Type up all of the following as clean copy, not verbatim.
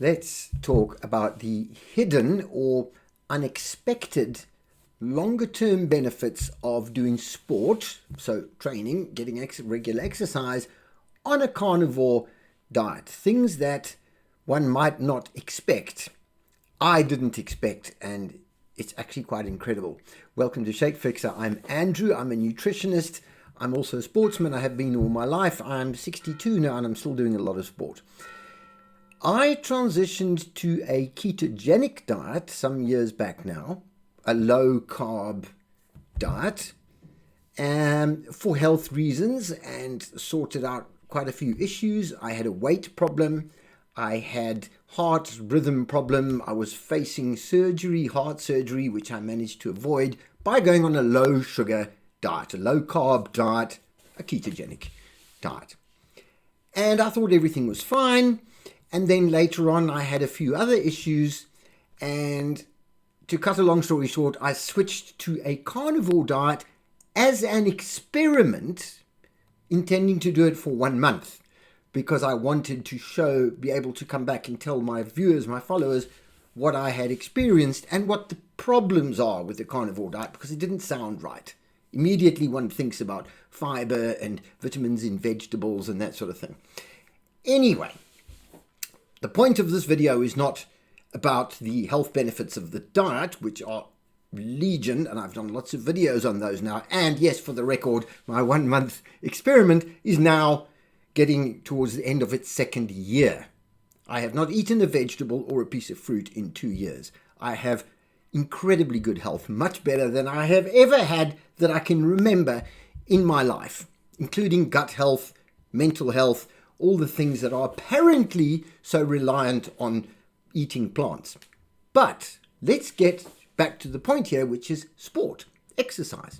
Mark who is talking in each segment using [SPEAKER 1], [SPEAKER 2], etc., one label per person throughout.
[SPEAKER 1] Let's talk about the hidden or unexpected longer-term benefits of doing sport, so training, getting regular exercise on a carnivore diet. Things that one might not expect. I didn't expect, and it's actually quite incredible. Welcome to Shapefixer. I'm Andrew. I'm a nutritionist. I'm also a sportsman. I have been all my life. I'm 62 now and I'm still doing a lot of sport. I transitioned to a ketogenic diet some years back now, a low-carb diet, for health reasons, and sorted out quite a few issues. I had a weight problem. I had heart rhythm problem. I was facing surgery, heart surgery, which I managed to avoid by going on a low-sugar diet, a low-carb diet, a ketogenic diet. And I thought everything was fine. And then later on, I had a few other issues. And to cut a long story short, I switched to a carnivore diet as an experiment, intending to do it for 1 month, because I wanted to be able to come back and tell my viewers, my followers, what I had experienced and what the problems are with the carnivore diet, because it didn't sound right. Immediately one thinks about fiber and vitamins in vegetables and that sort of thing. Anyway, the point of this video is not about the health benefits of the diet, which are legion, and I've done lots of videos on those now. And yes, for the record, my 1 month experiment is now getting towards the end of its second year. I have not eaten a vegetable or a piece of fruit in 2 years. I have incredibly good health, much better than I have ever had that I can remember in my life, including gut health, mental health, all the things that are apparently so reliant on eating plants. But let's get back to the point here, which is sport, exercise.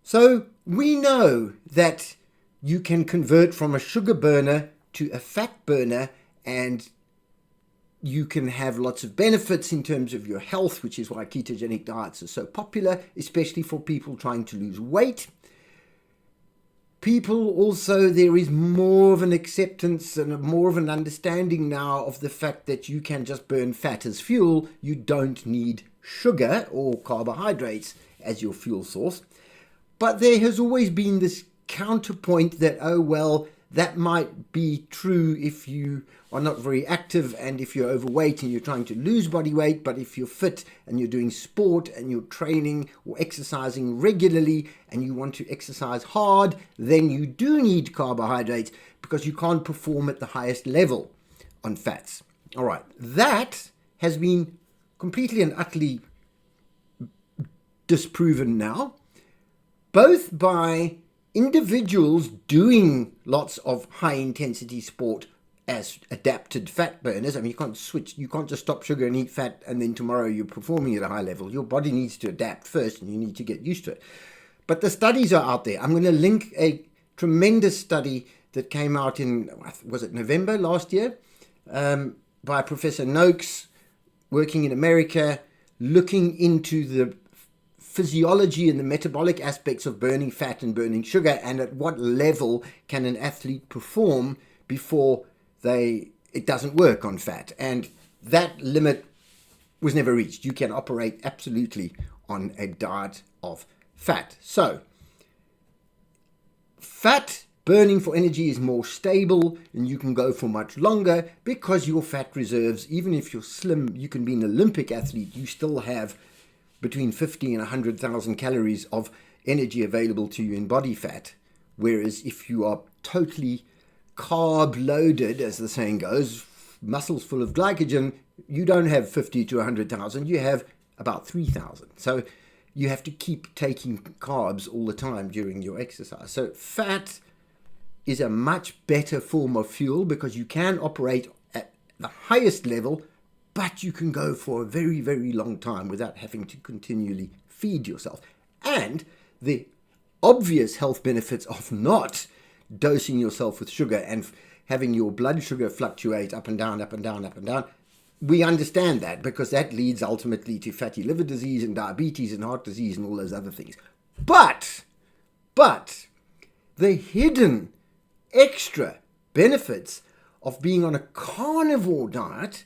[SPEAKER 1] So we know that you can convert from a sugar burner to a fat burner, and you can have lots of benefits in terms of your health, which is why ketogenic diets are so popular, especially for people trying to lose weight. People also, there is more of an acceptance and more of an understanding now of the fact that you can just burn fat as fuel. You don't need sugar or carbohydrates as your fuel source. But there has always been this counterpoint that, oh, well, that might be true if you are not very active and if you're overweight and you're trying to lose body weight. But if you're fit and you're doing sport and you're training or exercising regularly and you want to exercise hard, then you do need carbohydrates because you can't perform at the highest level on fats. All right, that has been completely and utterly disproven now, both by individuals doing lots of high-intensity sport as adapted fat burners. I mean, you can't just stop sugar and eat fat and then tomorrow you're performing at a high level. Your body needs to adapt first and you need to get used to it. But the studies are out there. I'm going to link a tremendous study that came out in, was it November last year, by Professor Noakes, working in America, looking into the physiology and the metabolic aspects of burning fat and burning sugar, and at what level can an athlete perform before it doesn't work on fat. And that limit was never reached. You can operate absolutely on a diet of fat. So fat burning for energy is more stable and you can go for much longer because your fat reserves, even if you're slim, you can be an Olympic athlete, you still have between 50 and 100,000 calories of energy available to you in body fat. Whereas if you are totally carb loaded, as the saying goes, muscles full of glycogen, you don't have 50 to 100,000, you have about 3,000. So you have to keep taking carbs all the time during your exercise. So fat is a much better form of fuel because you can operate at the highest level, but you can go for a very, very long time without having to continually feed yourself. And the obvious health benefits of not dosing yourself with sugar and having your blood sugar fluctuate up and down, up and down, up and down. We understand that because that leads ultimately to fatty liver disease and diabetes and heart disease and all those other things. But the hidden extra benefits of being on a carnivore diet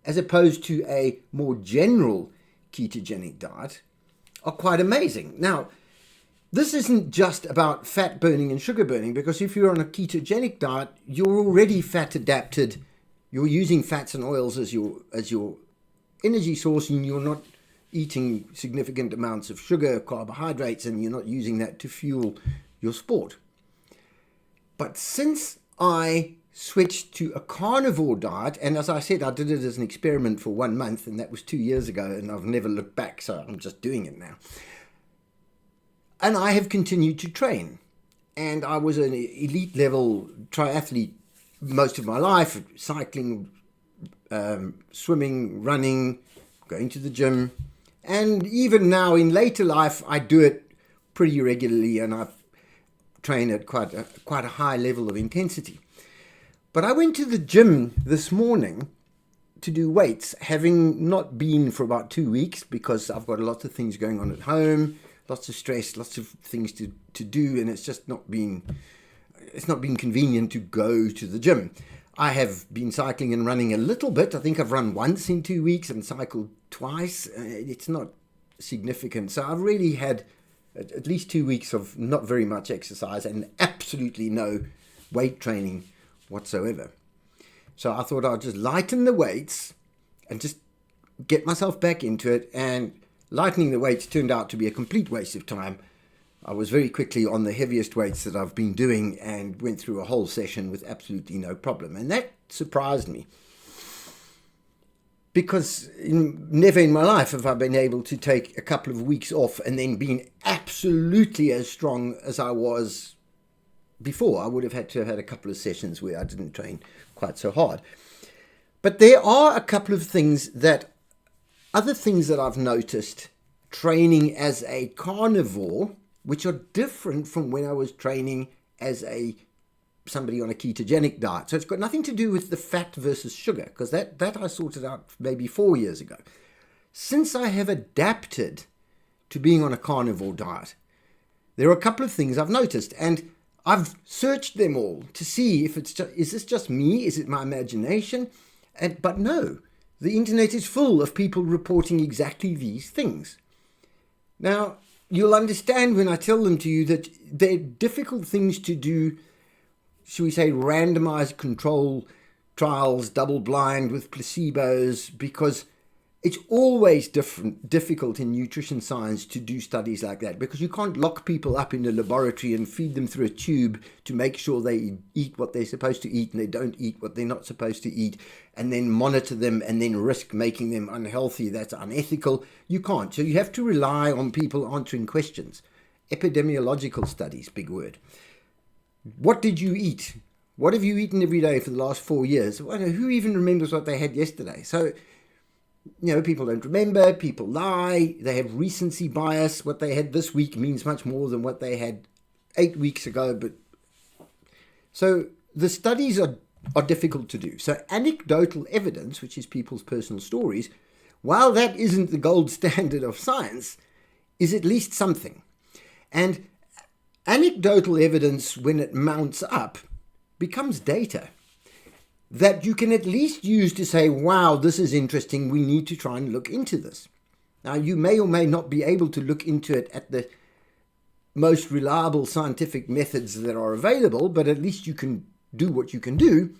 [SPEAKER 1] as opposed to a more general ketogenic diet are quite amazing. Now, this isn't just about fat burning and sugar burning, because if you're on a ketogenic diet, you're already fat adapted. You're using fats and oils as your energy source, and you're not eating significant amounts of sugar, carbohydrates, and you're not using that to fuel your sport. But since I switched to a carnivore diet, and as I said, I did it as an experiment for 1 month, and that was 2 years ago, and I've never looked back, so I'm just doing it now. And I have continued to train. And I was an elite level triathlete most of my life, cycling, swimming, running, going to the gym. And even now in later life, I do it pretty regularly, and I train at quite a high level of intensity. But I went to the gym this morning to do weights, having not been for about 2 weeks because I've got lots of things going on at home, lots of stress, lots of things to do, and it's not been convenient to go to the gym. I have been cycling and running a little bit. I think I've run once in 2 weeks and cycled twice. It's not significant. So I've really had at least 2 weeks of not very much exercise and absolutely no weight training whatsoever. So I thought I'd just lighten the weights and just get myself back into it. And lightening the weights turned out to be a complete waste of time. I was very quickly on the heaviest weights that I've been doing and went through a whole session with absolutely no problem. And that surprised me, because never in my life have I been able to take a couple of weeks off and then been absolutely as strong as I was before. I would have had to have had a couple of sessions where I didn't train quite so hard. But there are a couple of other things that I've noticed training as a carnivore, which are different from when I was training as somebody on a ketogenic diet. So it's got nothing to do with the fat versus sugar, because that I sorted out maybe 4 years ago. Since I have adapted to being on a carnivore diet, there are a couple of things I've noticed, and I've searched them all to see if is this just me? Is it my imagination? But no, the internet is full of people reporting exactly these things. Now, you'll understand when I tell them to you that they're difficult things to do, should we say, randomized control trials, double blind with placebos, because it's always difficult in nutrition science to do studies like that, because you can't lock people up in a laboratory and feed them through a tube to make sure they eat what they're supposed to eat and they don't eat what they're not supposed to eat, and then monitor them and then risk making them unhealthy. That's unethical. You can't. So you have to rely on people answering questions. Epidemiological studies, big word. What did you eat? What have you eaten every day for the last 4 years? Well, who even remembers what they had yesterday? So, people don't remember, people lie, they have recency bias. What they had this week means much more than what they had 8 weeks ago. So the studies are difficult to do. So anecdotal evidence, which is people's personal stories, while that isn't the gold standard of science, is at least something. And anecdotal evidence, when it mounts up, becomes data that you can at least use to say, wow, this is interesting, we need to try and look into this. Now, you may or may not be able to look into it at the most reliable scientific methods that are available, but at least you can do what you can do.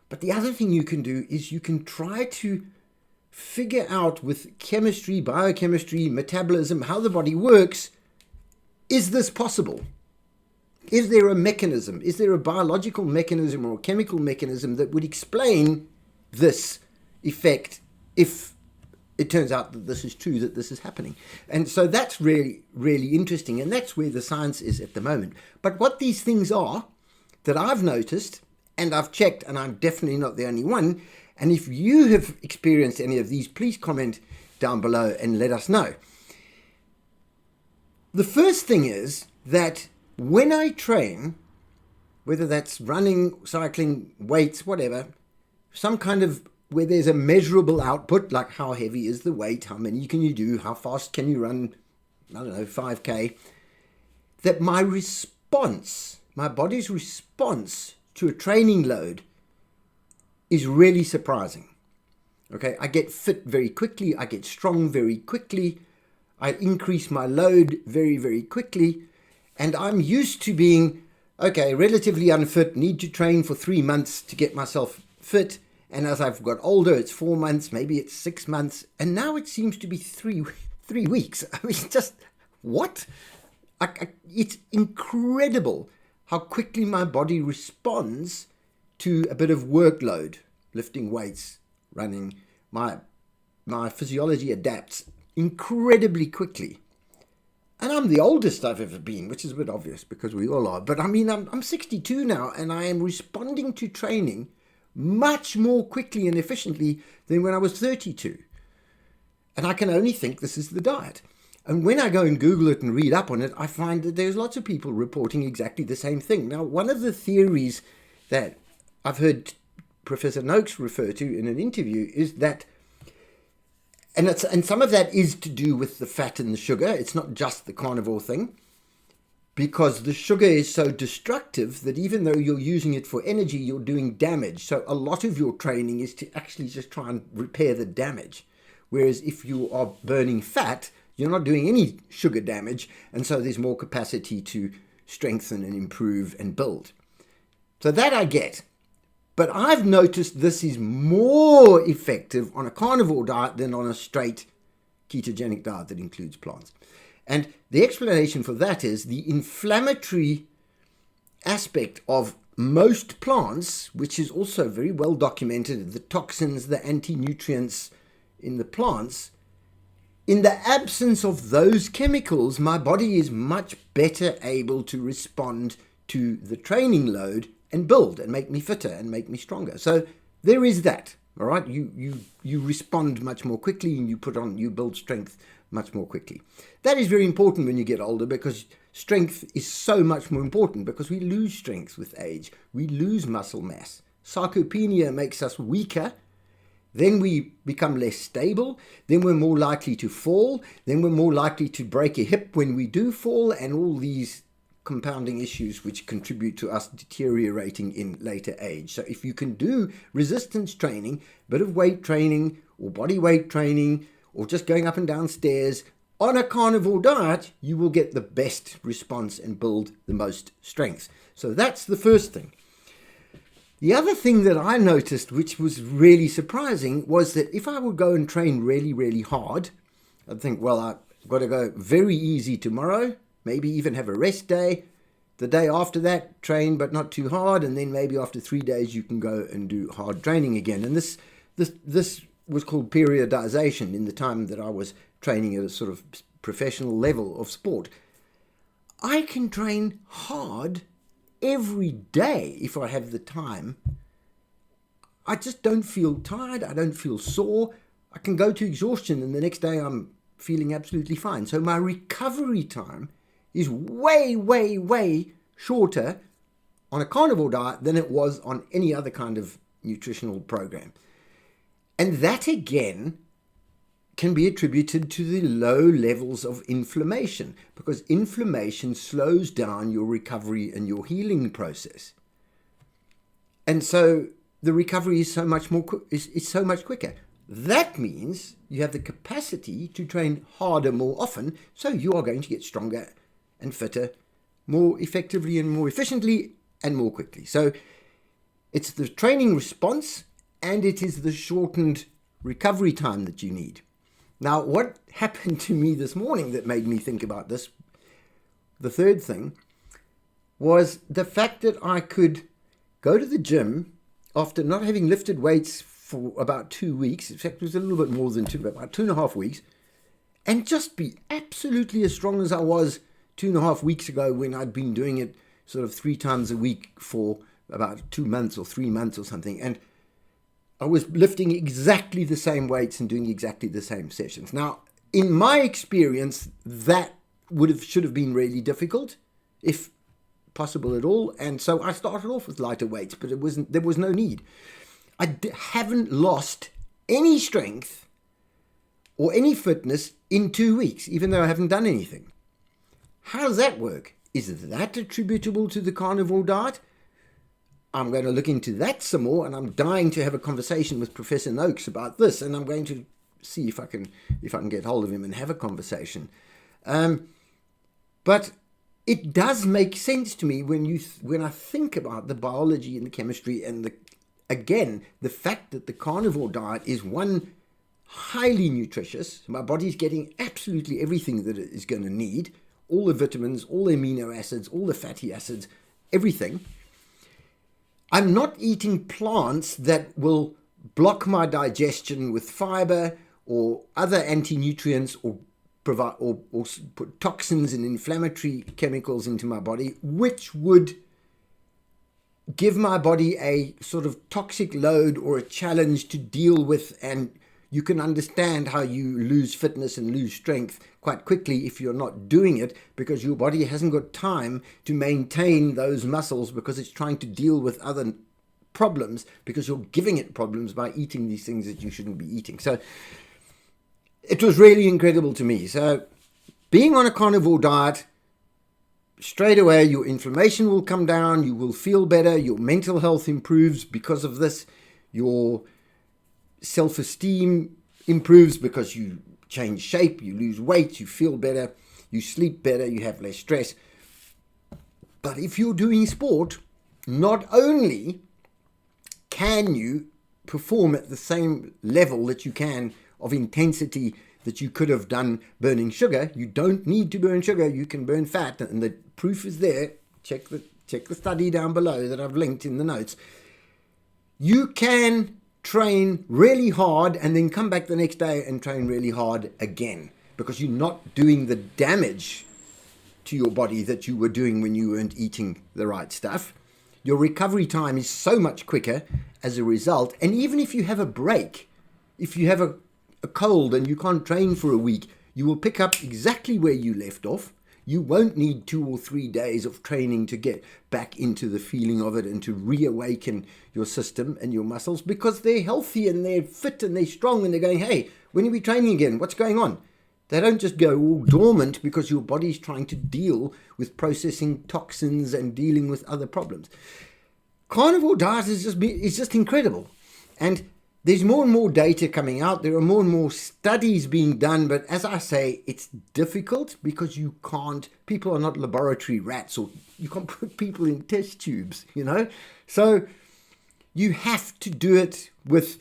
[SPEAKER 1] But the other thing you can do is you can try to figure out with chemistry, biochemistry, metabolism, how the body works, is this possible? Is there a mechanism? Is there a biological mechanism or a chemical mechanism that would explain this effect if it turns out that this is true, that this is happening? And so that's really, really interesting. And that's where the science is at the moment. But what these things are that I've noticed and I've checked, and I'm definitely not the only one. And if you have experienced any of these, please comment down below and let us know. The first thing is that when I train, whether that's running, cycling, weights, whatever, some kind of where there's a measurable output, like how heavy is the weight, how many can you do, how fast can you run, 5K, that my response, my body's response to a training load is really surprising. Okay, I get fit very quickly, I get strong very quickly, I increase my load very, very quickly, and I'm used to being, okay, relatively unfit, need to train for 3 months to get myself fit, and as I've got older, it's 4 months, maybe it's 6 months, and now it seems to be three weeks. I mean, just, what? It's incredible how quickly my body responds to a bit of workload, lifting weights, running. My physiology adapts incredibly quickly. And I'm the oldest I've ever been, which is a bit obvious because we all are. But I mean, I'm 62 now, and I am responding to training much more quickly and efficiently than when I was 32. And I can only think this is the diet. And when I go and Google it and read up on it, I find that there's lots of people reporting exactly the same thing. Now, one of the theories that I've heard Professor Noakes refer to in an interview is that, and some of that is to do with the fat and the sugar. It's not just the carnivore thing, because the sugar is so destructive that even though you're using it for energy, you're doing damage. So a lot of your training is to actually just try and repair the damage. Whereas if you are burning fat, you're not doing any sugar damage, and so there's more capacity to strengthen and improve and build. So that I get. But I've noticed this is more effective on a carnivore diet than on a straight ketogenic diet that includes plants. And the explanation for that is the inflammatory aspect of most plants, which is also very well documented, the toxins, the anti-nutrients in the plants. In the absence of those chemicals, my body is much better able to respond to the training load and build and make me fitter and make me stronger. So there is that, all right? You respond much more quickly, and you build strength much more quickly. That is very important when you get older, because strength is so much more important, because we lose strength with age. We lose muscle mass. Sarcopenia makes us weaker. Then we become less stable. Then we're more likely to fall. Then we're more likely to break a hip when we do fall, and all these compounding issues which contribute to us deteriorating in later age. So if you can do resistance training, a bit of weight training or body weight training, or just going up and down stairs on a carnivore diet, you will get the best response and build the most strength. So that's the first thing. The other thing that I noticed, which was really surprising, was that if I would go and train really, really hard, I'd think, well, I've got to go very easy tomorrow, maybe even have a rest day. The day after that, train but not too hard, and then maybe after 3 days you can go and do hard training again. And this was called periodization in the time that I was training at a sort of professional level of sport. I can train hard every day if I have the time. I just don't feel tired. I don't feel sore. I can go to exhaustion, and the next day I'm feeling absolutely fine. So my recovery time is way, way, way shorter on a carnivore diet than it was on any other kind of nutritional program. And that, again, can be attributed to the low levels of inflammation, because inflammation slows down your recovery and your healing process. And so the recovery is so much quicker. That means you have the capacity to train harder more often, so you are going to get stronger and fitter more effectively and more efficiently and more quickly. So it's the training response, and it is the shortened recovery time that you need. Now, what happened to me this morning that made me think about this, the third thing, was the fact that I could go to the gym after not having lifted weights for about 2 weeks. In fact, it was a little bit more than about 2.5 weeks, and just be absolutely as strong as I was 2.5 weeks ago, when I'd been doing it sort of 3 times a week for about 2 months or 3 months or something. And I was lifting exactly the same weights and doing exactly the same sessions. Now, in my experience, that should have been really difficult, if possible at all. And so I started off with lighter weights, but there was no need. I haven't lost any strength or any fitness in 2 weeks, even though I haven't done anything. How does that work? Is that attributable to the carnivore diet? I'm going to look into that some more, and I'm dying to have a conversation with Professor Noakes about this, and I'm going to see if I can get hold of him and have a conversation. But it does make sense to me when I think about the biology and the chemistry and the fact that the carnivore diet is one, highly nutritious. My body's getting absolutely everything that it is going to need, all the vitamins, all the amino acids, all the fatty acids, everything. I'm not eating plants that will block my digestion with fiber or other anti-nutrients or provide or put toxins and inflammatory chemicals into my body, which would give my body a sort of toxic load or a challenge to deal with. And you can understand how you lose fitness and lose strength quite quickly if you're not doing it, because your body hasn't got time to maintain those muscles because it's trying to deal with other problems, because you're giving it problems by eating these things that you shouldn't be eating. So it was really incredible to me. So being on a carnivore diet, straight away your inflammation will come down, you will feel better, your mental health improves because of this, your self-esteem improves because you change shape, you lose weight, you feel better, you sleep better, you have less stress. But if you're doing sport, not only can you perform at the same level that you can of intensity that you could have done burning sugar, you don't need to burn sugar, you can burn fat, and the proof is there. Check the study down below that I've linked in the notes. You can train really hard and then come back the next day and train really hard again, because you're not doing the damage to your body that you were doing when you weren't eating the right stuff. Your recovery time is so much quicker as a result. And even if you have a break, if you have a cold and you can't train for a week, you will pick up exactly where you left off. You won't need 2 or 3 days of training to get back into the feeling of it and to reawaken your system and your muscles, because they're healthy and they're fit and they're strong and they're going, hey, when are we training again? What's going on? They don't just go all dormant because your body's trying to deal with processing toxins and dealing with other problems. Carnivore diet is just incredible. And there's more and more data coming out. There are more and more studies being done. But as I say, it's difficult because people are not laboratory rats, or you can't put people in test tubes, So you have to do it with,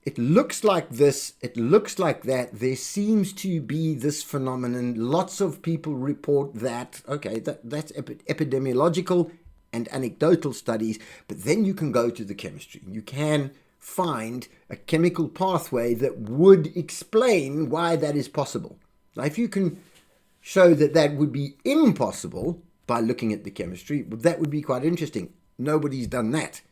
[SPEAKER 1] it looks like this, it looks like that. There seems to be this phenomenon. Lots of people report that. Okay, that's epidemiological and anecdotal studies. But then you can go to the chemistry. You can find a chemical pathway that would explain why that is possible. Now, if you can show that would be impossible by looking at the chemistry, that would be quite interesting. Nobody's done that.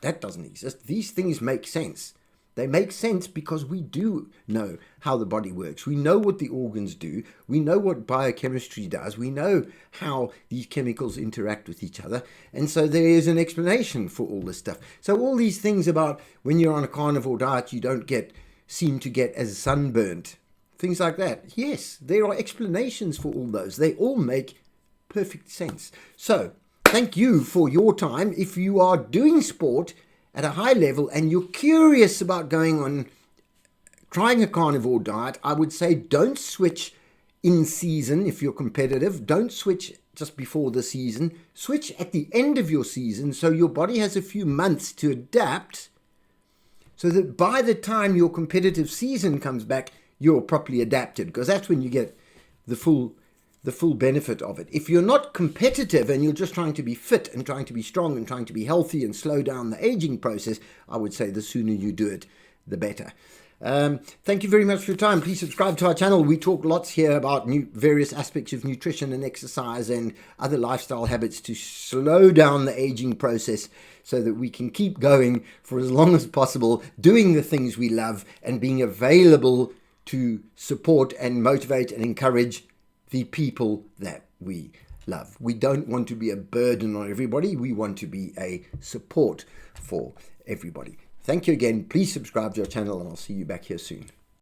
[SPEAKER 1] That doesn't exist. These things make sense. They make sense because we do know how the body works. We know what the organs do. We know what biochemistry does. We know how these chemicals interact with each other. And so there is an explanation for all this stuff. So all these things about when you're on a carnivore diet, you don't seem to get as sunburnt. Things like that. Yes, there are explanations for all those. They all make perfect sense. So thank you for your time. If you are doing sport at a high level and you're curious about trying a carnivore diet, I would say don't switch in season if you're competitive. Don't switch just before the season. Switch at the end of your season so your body has a few months to adapt, so that by the time your competitive season comes back, you're properly adapted, because that's when you get the full benefit of it. If you're not competitive and you're just trying to be fit and trying to be strong and trying to be healthy and slow down the aging process, I would say the sooner you do it, the better. Thank you very much for your time. Please subscribe to our channel. We talk lots here about various aspects of nutrition and exercise and other lifestyle habits to slow down the aging process so that we can keep going for as long as possible, doing the things we love and being available to support and motivate and encourage the people that we love. We don't want to be a burden on everybody. We want to be a support for everybody. Thank you again. Please subscribe to our channel and I'll see you back here soon.